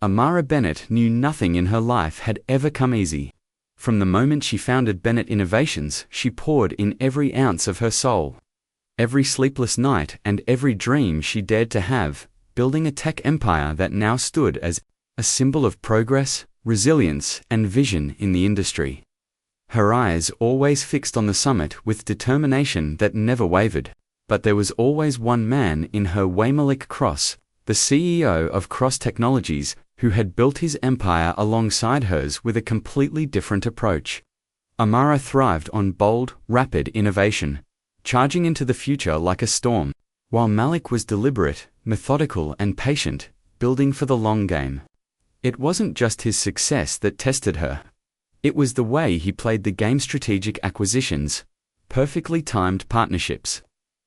Amara Bennett knew nothing in her life had ever come easy. From the moment she founded Bennett Innovations, she poured in every ounce of her soul. Every sleepless night and every dream she dared to have, building a tech empire that now stood as a symbol of progress, resilience, and vision in the industry. Her eyes always fixed on the summit with determination that never wavered. But there was always one man in her way, Malik Cross, the CEO of Cross Technologies, who had built his empire alongside hers with a completely different approach. Amara thrived on bold, rapid innovation, charging into the future like a storm, while Malik was deliberate, methodical, and patient, building for the long game. It wasn't just his success that tested her. It was the way he played the game: strategic acquisitions, perfectly timed partnerships,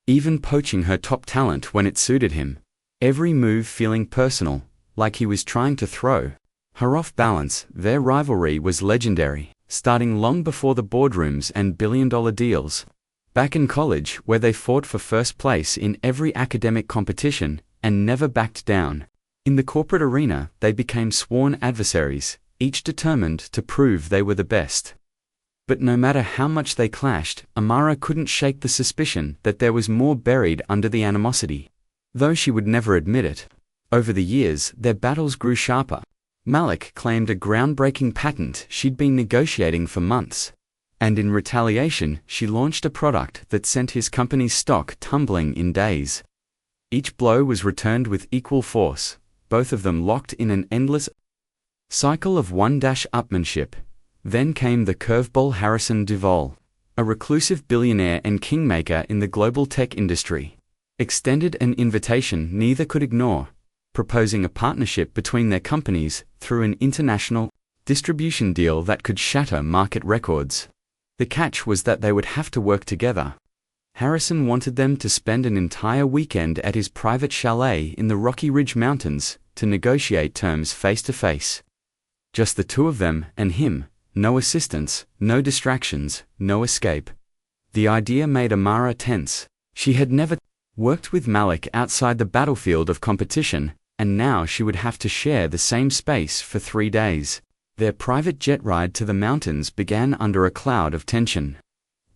even poaching her top talent when it suited him. Every move feeling personal, like he was trying to throw her off balance. Their rivalry was legendary, starting long before the boardrooms and billion-dollar deals. Back in college, where they fought for first place in every academic competition and never backed down. In the corporate arena, they became sworn adversaries, each determined to prove they were the best. But no matter how much they clashed, Amara couldn't shake the suspicion that there was more buried under the animosity. Though she would never admit it. Over the years, their battles grew sharper. Malik claimed a groundbreaking patent she'd been negotiating for months. And in retaliation, she launched a product that sent his company's stock tumbling in days. Each blow was returned with equal force, both of them locked in an endless cycle of one-upmanship. Then came the curveball: Harrison Duvall, a reclusive billionaire and kingmaker in the global tech industry, extended an invitation neither could ignore, proposing a partnership between their companies through an international distribution deal that could shatter market records. The catch was that they would have to work together. Harrison wanted them to spend an entire weekend at his private chalet in the Rocky Ridge Mountains to negotiate terms face-to-face. Just the two of them and him. No assistants, no distractions, no escape. The idea made Amara tense. She had never worked with Malik outside the battlefield of competition, and now she would have to share the same space for 3 days. Their private jet ride to the mountains began under a cloud of tension.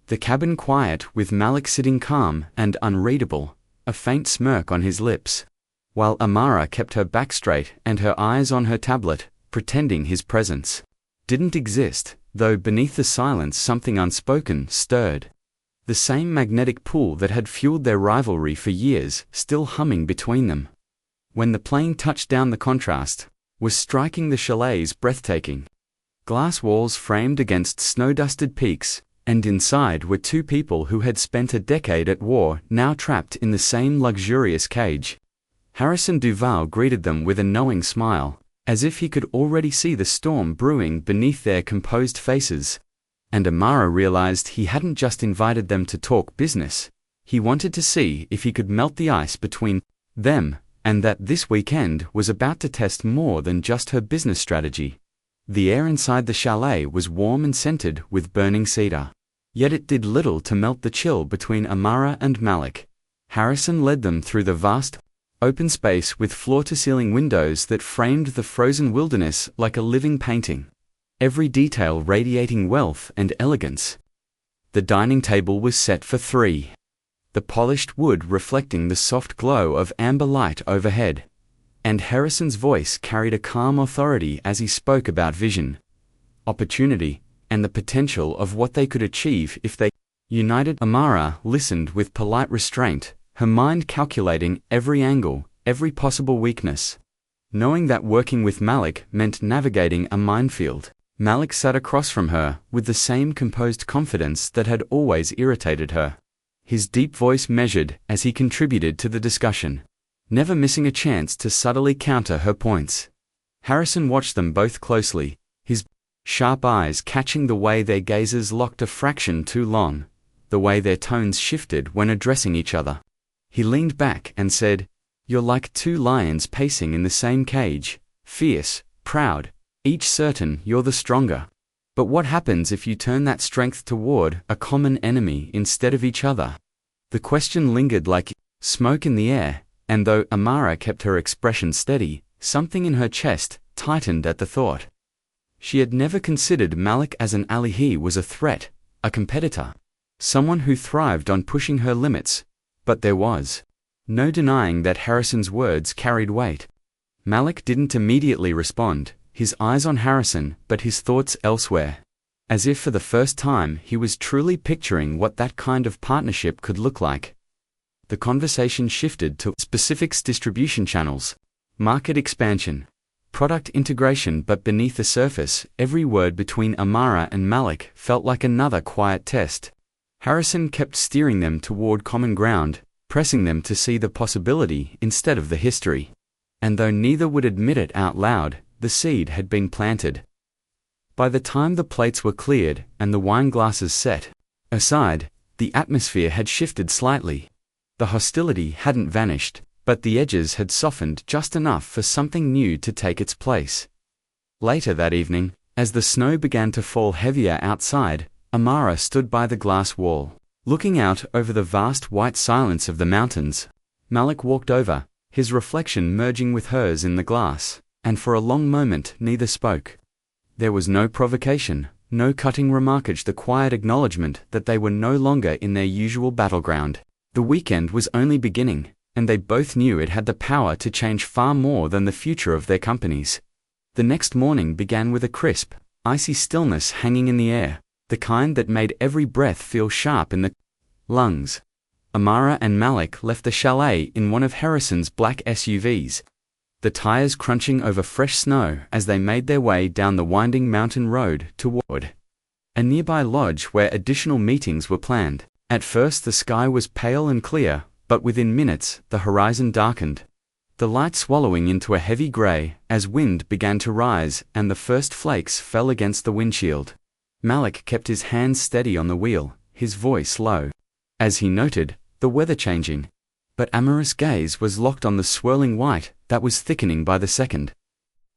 The cabin quiet, with Malik sitting calm and unreadable, a faint smirk on his lips, while Amara kept her back straight and her eyes on her tablet, pretending his presence didn't exist, though beneath the silence something unspoken stirred. The same magnetic pull that had fueled their rivalry for years, still humming between them. When the plane touched down, the contrast was striking. The chalet's breathtaking. Glass walls framed against snow-dusted peaks, and inside were two people who had spent a decade at war, now trapped in the same luxurious cage. Harrison Duvall greeted them with a knowing smile, as if he could already see the storm brewing beneath their composed faces. And Amara realized he hadn't just invited them to talk business. He wanted to see if he could melt the ice between them, and that this weekend was about to test more than just her business strategy. The air inside the chalet was warm and scented with burning cedar. Yet it did little to melt the chill between Amara and Malik. Harrison led them through the vast, open space with floor-to-ceiling windows that framed the frozen wilderness like a living painting, every detail radiating wealth and elegance. The dining table was set for 3, the polished wood reflecting the soft glow of amber light overhead, and Harrison's voice carried a calm authority as he spoke about vision, opportunity, and the potential of what they could achieve if they united. Amara listened with polite restraint, her mind calculating every angle, every possible weakness. Knowing that working with Malik meant navigating a minefield. Malik sat across from her, with the same composed confidence that had always irritated her. His deep voice measured as he contributed to the discussion, never missing a chance to subtly counter her points. Harrison watched them both closely, his sharp eyes catching the way their gazes locked a fraction too long, the way their tones shifted when addressing each other. He leaned back and said, "You're like 2 lions pacing in the same cage, fierce, proud, each certain you're the stronger. But what happens if you turn that strength toward a common enemy instead of each other?" The question lingered like smoke in the air, and though Amara kept her expression steady, something in her chest tightened at the thought. She had never considered Malik as an ally. He was a threat, a competitor, someone who thrived on pushing her limits, but there was no denying that Harrison's words carried weight. Malik didn't immediately respond, his eyes on Harrison but his thoughts elsewhere. As if for the first time he was truly picturing what that kind of partnership could look like. The conversation shifted to specifics: distribution channels, market expansion, product integration, but beneath the surface, every word between Amara and Malik felt like another quiet test. Harrison kept steering them toward common ground, pressing them to see the possibility instead of the history. And though neither would admit it out loud, the seed had been planted. By the time the plates were cleared and the wine glasses set aside, the atmosphere had shifted slightly. The hostility hadn't vanished, but the edges had softened just enough for something new to take its place. Later that evening, as the snow began to fall heavier outside, Amara stood by the glass wall, looking out over the vast white silence of the mountains. Malik walked over, his reflection merging with hers in the glass, and for a long moment neither spoke. There was no provocation, no cutting remark, the quiet acknowledgement that they were no longer in their usual battleground. The weekend was only beginning, and they both knew it had the power to change far more than the future of their companies. The next morning began with a crisp, icy stillness hanging in the air, the kind that made every breath feel sharp in the lungs. Amara and Malik left the chalet in one of Harrison's black SUVs, the tires crunching over fresh snow as they made their way down the winding mountain road toward a nearby lodge where additional meetings were planned. At first the sky was pale and clear, but within minutes the horizon darkened, the light swallowing into a heavy gray as wind began to rise and the first flakes fell against the windshield. Malik kept his hands steady on the wheel, his voice low, as he noted the weather changing, but Amara's gaze was locked on the swirling white that was thickening by the second.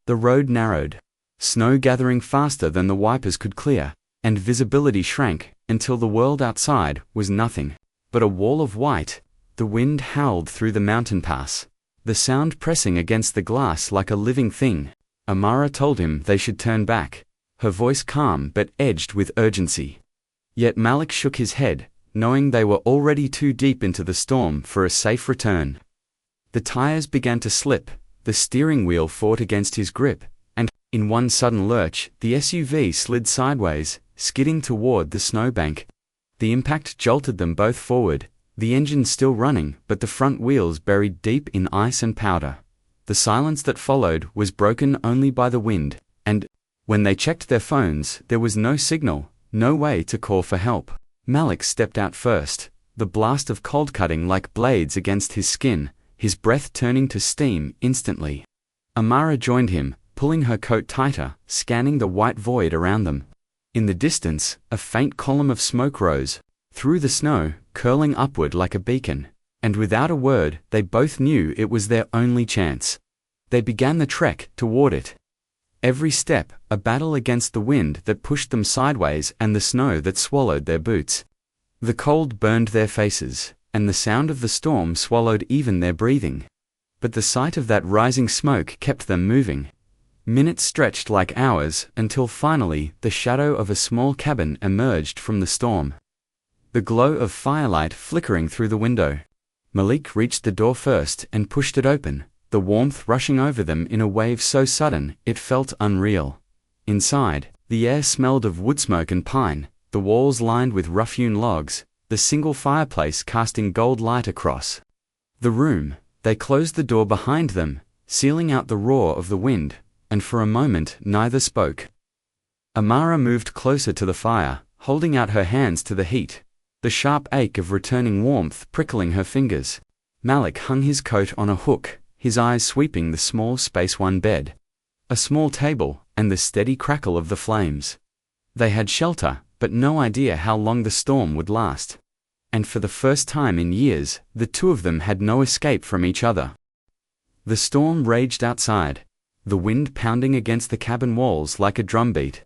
The road narrowed, snow gathering faster than the wipers could clear, and visibility shrank until the world outside was nothing but a wall of white. The wind howled through the mountain pass, the sound pressing against the glass like a living thing. Amara told him they should turn back, her voice calm but edged with urgency. Yet Malik shook his head, knowing they were already too deep into the storm for a safe return. The tires began to slip, the steering wheel fought against his grip, and, in one sudden lurch, the SUV slid sideways, skidding toward the snowbank. The impact jolted them both forward, the engine still running but the front wheels buried deep in ice and powder. The silence that followed was broken only by the wind, and, when they checked their phones, there was no signal, no way to call for help. Malik stepped out first, the blast of cold cutting like blades against his skin, his breath turning to steam instantly. Amara joined him, pulling her coat tighter, scanning the white void around them. In the distance, a faint column of smoke rose, through the snow, curling upward like a beacon, and without a word, they both knew it was their only chance. They began the trek toward it. Every step, a battle against the wind that pushed them sideways and the snow that swallowed their boots. The cold burned their faces, and the sound of the storm swallowed even their breathing. But the sight of that rising smoke kept them moving. Minutes stretched like hours until finally the shadow of a small cabin emerged from the storm. The glow of firelight flickering through the window. Malik reached the door first and pushed it open, the warmth rushing over them in a wave so sudden it felt unreal. Inside, the air smelled of wood smoke and pine, the walls lined with rough-hewn logs, the single fireplace casting gold light across the room. They closed the door behind them, sealing out the roar of the wind, and for a moment neither spoke. Amara moved closer to the fire, holding out her hands to the heat, the sharp ache of returning warmth prickling her fingers. Malik hung his coat on a hook, his eyes sweeping the small Space One bed, a small table, and the steady crackle of the flames. They had shelter, but no idea how long the storm would last. And for the first time in years, the two of them had no escape from each other. The storm raged outside, the wind pounding against the cabin walls like a drumbeat.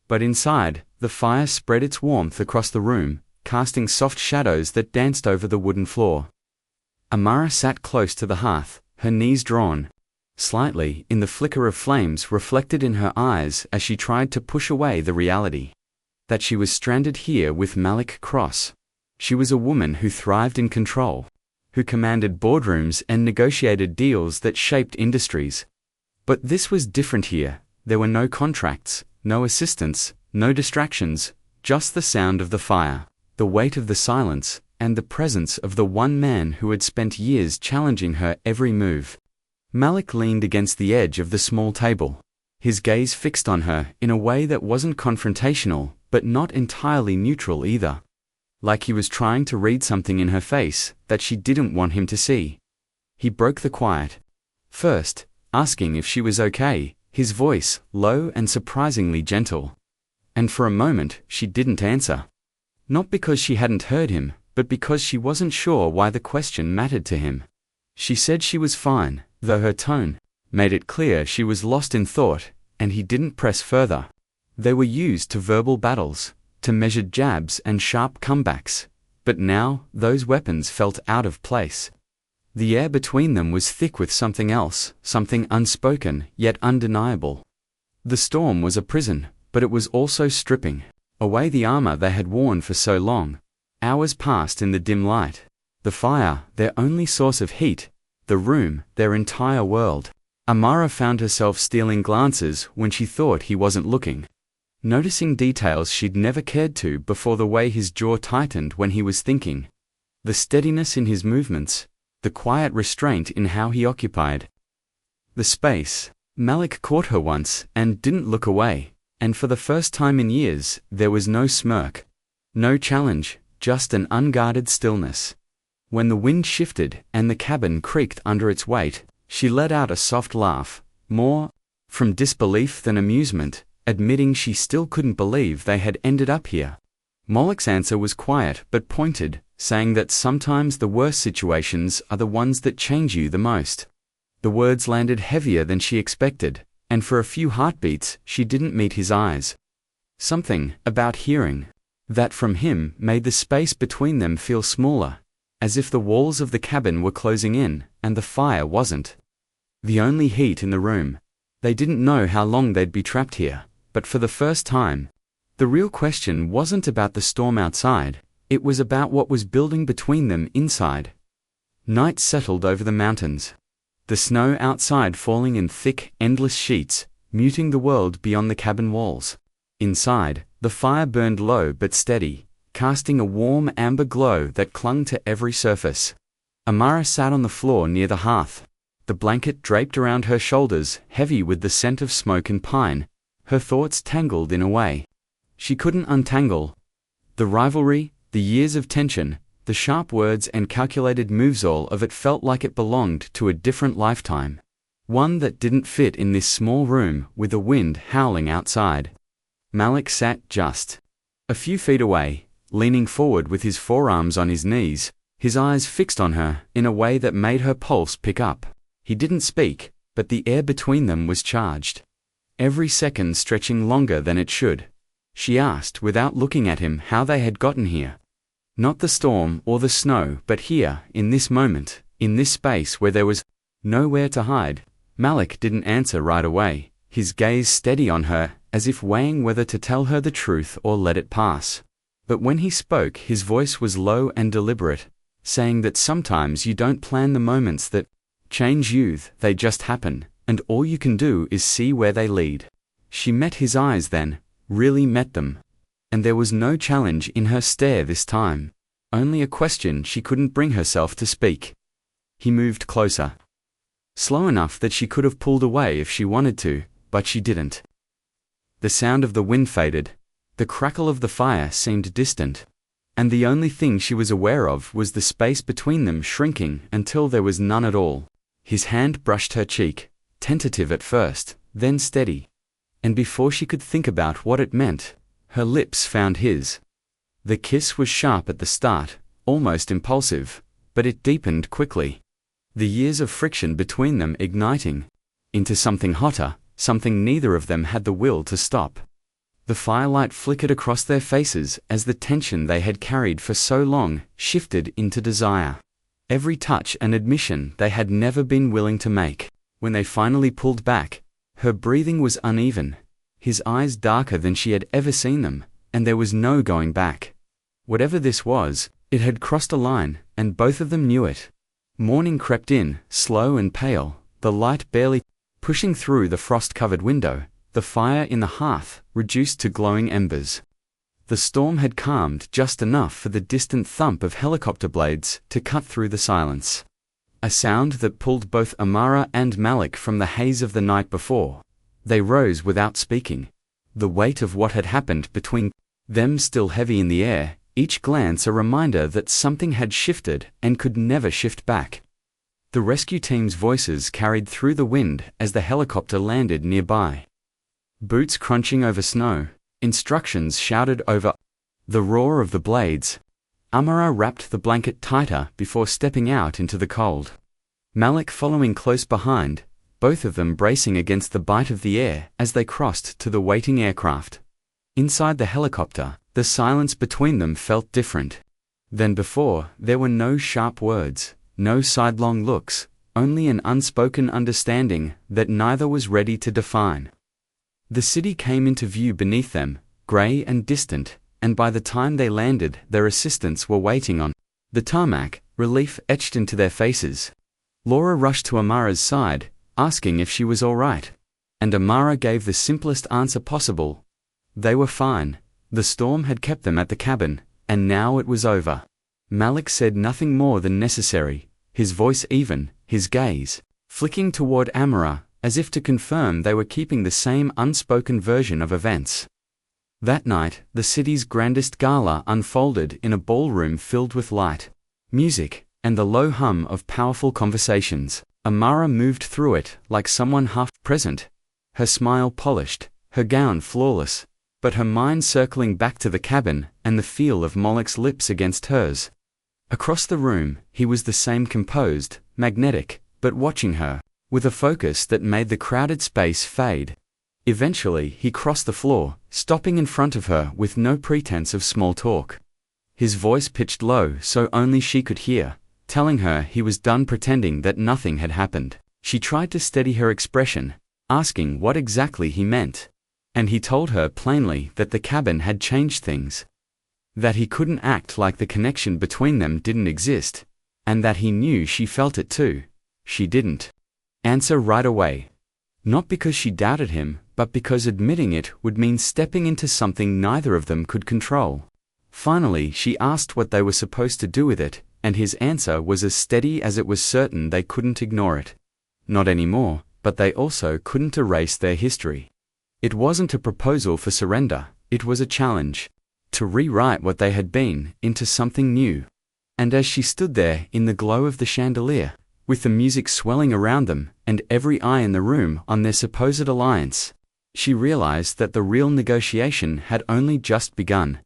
But inside, the fire spread its warmth across the room, casting soft shadows that danced over the wooden floor. Amara sat close to the hearth, her knees drawn, slightly, in the flicker of flames reflected in her eyes as she tried to push away the reality that she was stranded here with Malik Cross. She was a woman who thrived in control, who commanded boardrooms and negotiated deals that shaped industries. But this was different here. There were no contracts, no assistants, no distractions, just the sound of the fire, the weight of the silence, and the presence of the one man who had spent years challenging her every move. Malik leaned against the edge of the small table, his gaze fixed on her in a way that wasn't confrontational, but not entirely neutral either. Like he was trying to read something in her face that she didn't want him to see. He broke the quiet. First, asking if she was okay, his voice low and surprisingly gentle. And for a moment, she didn't answer. Not because she hadn't heard him, but because she wasn't sure why the question mattered to him. She said she was fine, though her tone made it clear she was lost in thought, and he didn't press further. They were used to verbal battles, to measured jabs and sharp comebacks, but now those weapons felt out of place. The air between them was thick with something else, something unspoken yet undeniable. The storm was a prison, but it was also stripping away the armor they had worn for so long. Hours passed in the dim light. The fire, their only source of heat. The room, their entire world. Amara found herself stealing glances when she thought he wasn't looking. Noticing details she'd never cared to before, the way his jaw tightened when he was thinking, the steadiness in his movements, the quiet restraint in how he occupied the space. Malik caught her once and didn't look away, and for the first time in years, there was no smirk, no challenge, just an unguarded stillness. When the wind shifted and the cabin creaked under its weight, she let out a soft laugh, more from disbelief than amusement, admitting she still couldn't believe they had ended up here. Malik's answer was quiet but pointed, saying that sometimes the worst situations are the ones that change you the most. The words landed heavier than she expected, and for a few heartbeats she didn't meet his eyes. Something about hearing that from him made the space between them feel smaller, as if the walls of the cabin were closing in, and the fire wasn't the only heat in the room. They didn't know how long they'd be trapped here, but for the first time, the real question wasn't about the storm outside, it was about what was building between them inside. Night settled over the mountains, the snow outside falling in thick, endless sheets, muting the world beyond the cabin walls. Inside, the fire burned low but steady, casting a warm amber glow that clung to every surface. Amara sat on the floor near the hearth, the blanket draped around her shoulders, heavy with the scent of smoke and pine, her thoughts tangled in a way she couldn't untangle. The rivalry, the years of tension, the sharp words and calculated moves, all of it felt like it belonged to a different lifetime, one that didn't fit in this small room with the wind howling outside. Malik sat just a few feet away, leaning forward with his forearms on his knees, his eyes fixed on her in a way that made her pulse pick up. He didn't speak, but the air between them was charged, every second stretching longer than it should. She asked without looking at him how they had gotten here. Not the storm or the snow, but here, in this moment, in this space where there was nowhere to hide. Malik didn't answer right away, his gaze steady on her, as if weighing whether to tell her the truth or let it pass. But when he spoke, his voice was low and deliberate, saying that sometimes you don't plan the moments that change you, they just happen, and all you can do is see where they lead. She met his eyes then, really met them. And there was no challenge in her stare this time, only a question she couldn't bring herself to speak. He moved closer, slow enough that she could have pulled away if she wanted to, but she didn't. The sound of the wind faded, the crackle of the fire seemed distant, and the only thing she was aware of was the space between them shrinking until there was none at all. His hand brushed her cheek, tentative at first, then steady. And before she could think about what it meant, her lips found his. The kiss was sharp at the start, almost impulsive, but it deepened quickly, the years of friction between them igniting into something hotter, something neither of them had the will to stop. The firelight flickered across their faces as the tension they had carried for so long shifted into desire. Every touch an admission they had never been willing to make. When they finally pulled back, her breathing was uneven, his eyes darker than she had ever seen them, and there was no going back. Whatever this was, it had crossed a line, and both of them knew it. Morning crept in, slow and pale, the light barely pushing through the frost-covered window, the fire in the hearth reduced to glowing embers. The storm had calmed just enough for the distant thump of helicopter blades to cut through the silence. A sound that pulled both Amara and Malik from the haze of the night before. They rose without speaking, the weight of what had happened between them still heavy in the air, each glance a reminder that something had shifted and could never shift back. The rescue team's voices carried through the wind as the helicopter landed nearby. Boots crunching over snow, instructions shouted over the roar of the blades. Amara wrapped the blanket tighter before stepping out into the cold. Malik following close behind, both of them bracing against the bite of the air as they crossed to the waiting aircraft. Inside the helicopter, the silence between them felt different than before. There were no sharp words, no sidelong looks, only an unspoken understanding that neither was ready to define. The city came into view beneath them, grey and distant, and by the time they landed, their assistants were waiting on the tarmac, relief etched into their faces. Laura rushed to Amara's side, asking if she was all right, and Amara gave the simplest answer possible. They were fine. The storm had kept them at the cabin, and now it was over. Malik said nothing more than necessary, his voice even, his gaze flicking toward Amara, as if to confirm they were keeping the same unspoken version of events. That night, the city's grandest gala unfolded in a ballroom filled with light, music, and the low hum of powerful conversations. Amara moved through it like someone half present, her smile polished, her gown flawless, but her mind circling back to the cabin and the feel of Malik's lips against hers. Across the room, he was the same, composed, magnetic, but watching her with a focus that made the crowded space fade. Eventually, he crossed the floor, stopping in front of her with no pretense of small talk. His voice pitched low so only she could hear, telling her he was done pretending that nothing had happened. She tried to steady her expression, asking what exactly he meant. And he told her plainly that the cabin had changed things. That he couldn't act like the connection between them didn't exist, and that he knew she felt it too. She didn't answer right away. Not because she doubted him, but because admitting it would mean stepping into something neither of them could control. Finally, she asked what they were supposed to do with it, and his answer was as steady as it was certain they couldn't ignore it. Not anymore, but they also couldn't erase their history. It wasn't a proposal for surrender, it was a challenge. To rewrite what they had been into something new. And as she stood there in the glow of the chandelier, with the music swelling around them and every eye in the room on their supposed alliance, she realized that the real negotiation had only just begun.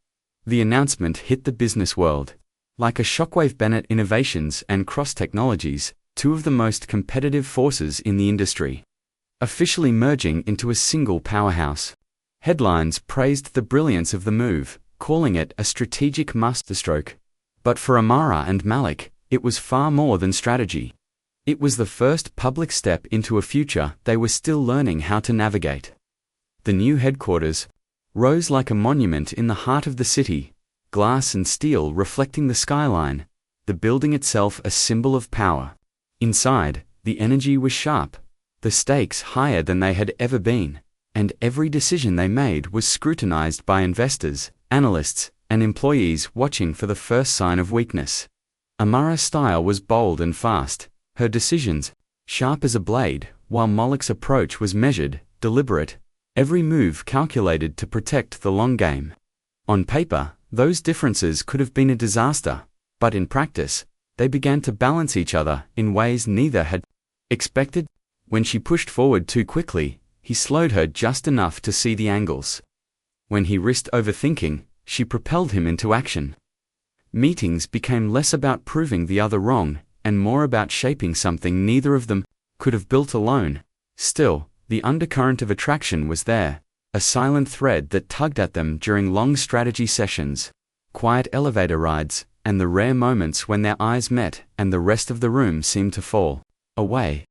The announcement hit the business world. Like a shockwave, Bennett Innovations and Cross Technologies, two of the most competitive forces in the industry, officially merging into a single powerhouse. Headlines praised the brilliance of the move, calling it a strategic masterstroke. But for Amara and Malik, it was far more than strategy. It was the first public step into a future they were still learning how to navigate. The new headquarters rose like a monument in the heart of the city, glass and steel reflecting the skyline, the building itself a symbol of power. Inside, the energy was sharp, the stakes higher than they had ever been, and every decision they made was scrutinized by investors, analysts, and employees watching for the first sign of weakness. Amara's style was bold and fast, her decisions sharp as a blade, while Malik's approach was measured, deliberate, every move calculated to protect the long game. On paper, those differences could have been a disaster, but in practice, they began to balance each other in ways neither had expected. When she pushed forward too quickly, he slowed her just enough to see the angles. When he risked overthinking, she propelled him into action. Meetings became less about proving the other wrong, and more about shaping something neither of them could have built alone. Still, the undercurrent of attraction was there, a silent thread that tugged at them during long strategy sessions, quiet elevator rides, and the rare moments when their eyes met and the rest of the room seemed to fall away.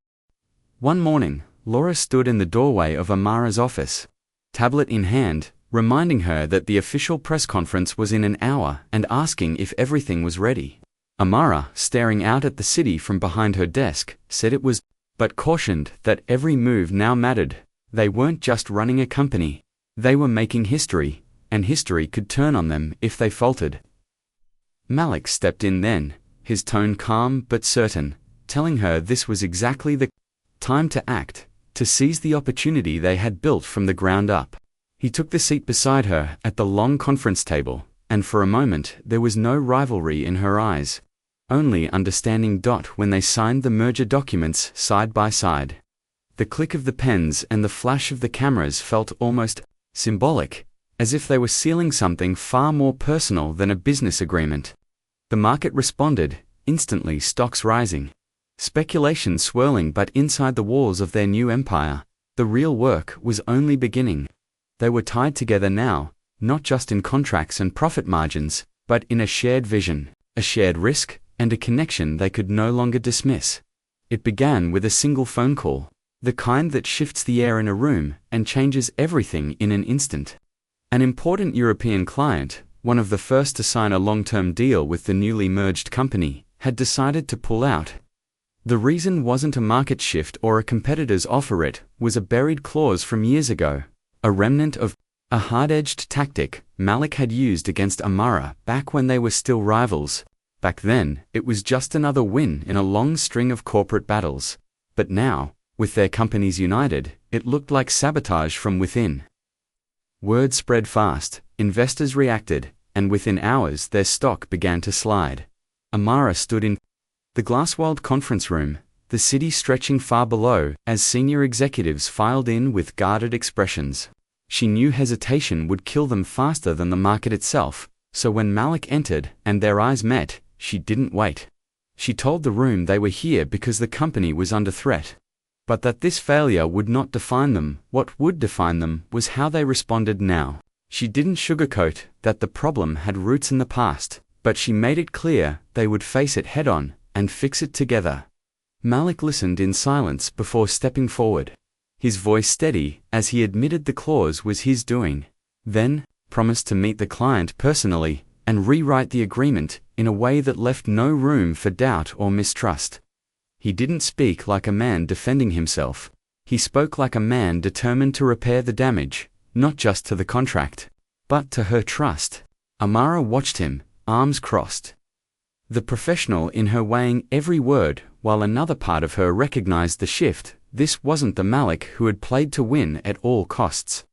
One morning, Laura stood in the doorway of Amara's office, tablet in hand, reminding her that the official press conference was in an hour and asking if everything was ready. Amara, staring out at the city from behind her desk, said it was, but cautioned that every move now mattered. They weren't just running a company. They were making history, and history could turn on them if they faltered. Malik stepped in then, his tone calm but certain, telling her this was exactly the time to act, to seize the opportunity they had built from the ground up. He took the seat beside her at the long conference table, and for a moment there was no rivalry in her eyes, only understanding. When they signed the merger documents side by side, the click of the pens and the flash of the cameras felt almost symbolic, as if they were sealing something far more personal than a business agreement. The market responded, instantly, stocks rising, speculation swirling, but inside the walls of their new empire, the real work was only beginning. They were tied together now, not just in contracts and profit margins, but in a shared vision, a shared risk, and a connection they could no longer dismiss. It began with a single phone call, the kind that shifts the air in a room and changes everything in an instant. An important European client, one of the first to sign a long-term deal with the newly merged company, had decided to pull out. The reason wasn't a market shift or a competitor's offer, it was a buried clause from years ago, a remnant of a hard-edged tactic Malik had used against Amara back when they were still rivals. Back then, it was just another win in a long string of corporate battles. But now, with their companies united, it looked like sabotage from within. Word spread fast, investors reacted, and within hours their stock began to slide. Amara stood in the glass-walled conference room, the city stretching far below, as senior executives filed in with guarded expressions. She knew hesitation would kill them faster than the market itself, so when Malik entered and their eyes met, she didn't wait. She told the room they were here because the company was under threat, but that this failure would not define them. What would define them was how they responded now. She didn't sugarcoat that the problem had roots in the past, but she made it clear they would face it head-on and fix it together. Malik listened in silence before stepping forward, his voice steady as he admitted the clause was his doing, then promised to meet the client personally and rewrite the agreement in a way that left no room for doubt or mistrust. He didn't speak like a man defending himself. He spoke like a man determined to repair the damage, not just to the contract, but to her trust. Amara watched him, arms crossed, the professional in her weighing every word, while another part of her recognized the shift. This wasn't the Malik who had played to win at all costs.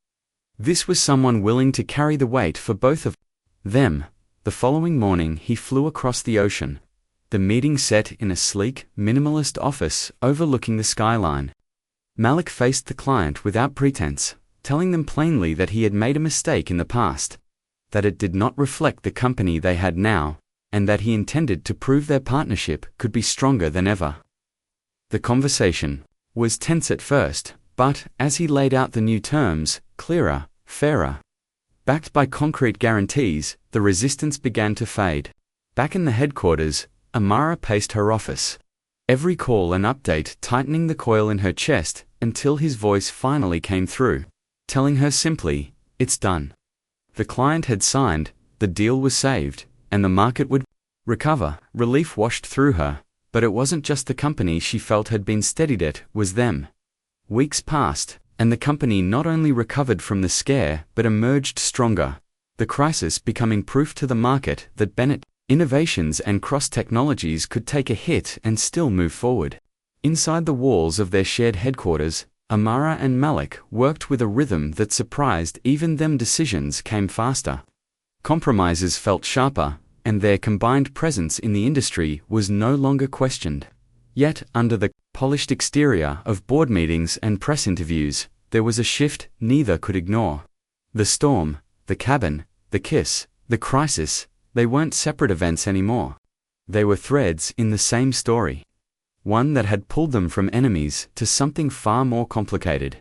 This was someone willing to carry the weight for both of them. The following morning he flew across the ocean. The meeting set in a sleek, minimalist office overlooking the skyline. Malik faced the client without pretense, telling them plainly that he had made a mistake in the past, that it did not reflect the company they had now, and that he intended to prove their partnership could be stronger than ever. The conversation was tense at first, but as he laid out the new terms, clearer, fairer, backed by concrete guarantees, the resistance began to fade. Back in the headquarters, Amara paced her office, every call an update tightening the coil in her chest until his voice finally came through, telling her simply, "It's done." The client had signed, the deal was saved, and the market would recover. Relief washed through her, but it wasn't just the company she felt had been steadied, it was them. Weeks passed, and the company not only recovered from the scare but emerged stronger, the crisis becoming proof to the market that Bennett innovations and cross-technologies could take a hit and still move forward. Inside the walls of their shared headquarters, Amara and Malik worked with a rhythm that surprised even them. Decisions came faster, compromises felt sharper, and their combined presence in the industry was no longer questioned. Yet, under the polished exterior of board meetings and press interviews, there was a shift neither could ignore. The storm, the cabin, the kiss, the crisis, they weren't separate events anymore. They were threads in the same story, one that had pulled them from enemies to something far more complicated.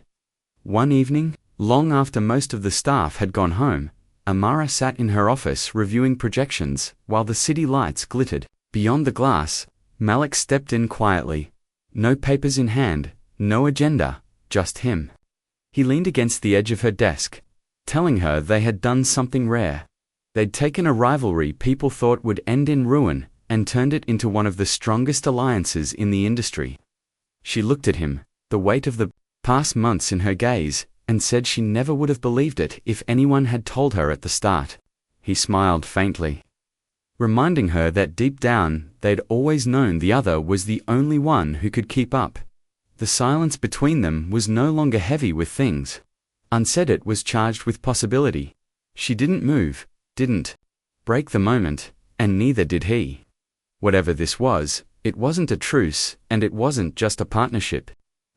One evening, long after most of the staff had gone home, Amara sat in her office reviewing projections while the city lights glittered. Beyond the glass, Malik stepped in quietly. No papers in hand, No agenda, just him. He leaned against the edge of her desk, telling her they had done something rare. They'd taken a rivalry people thought would end in ruin and turned it into one of the strongest alliances in the industry. She looked at him, the weight of the past months in her gaze, and said she never would have believed it if anyone had told her at the start. He smiled faintly, reminding her that deep down they'd always known the other was the only one who could keep up. The silence between them was no longer heavy with things unsaid, it was charged with possibility. She didn't move, didn't break the moment, and neither did he. Whatever this was, it wasn't a truce, and it wasn't just a partnership.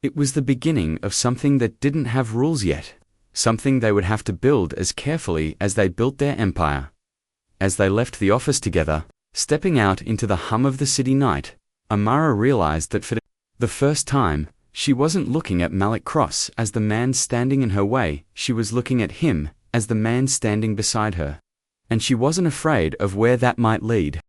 It was the beginning of something that didn't have rules yet, something they would have to build as carefully as they built their empire. As they left the office together, stepping out into the hum of the city night, Amara realized that for the first time, she wasn't looking at Malik Cross as the man standing in her way, she was looking at him as the man standing beside her. And she wasn't afraid of where that might lead.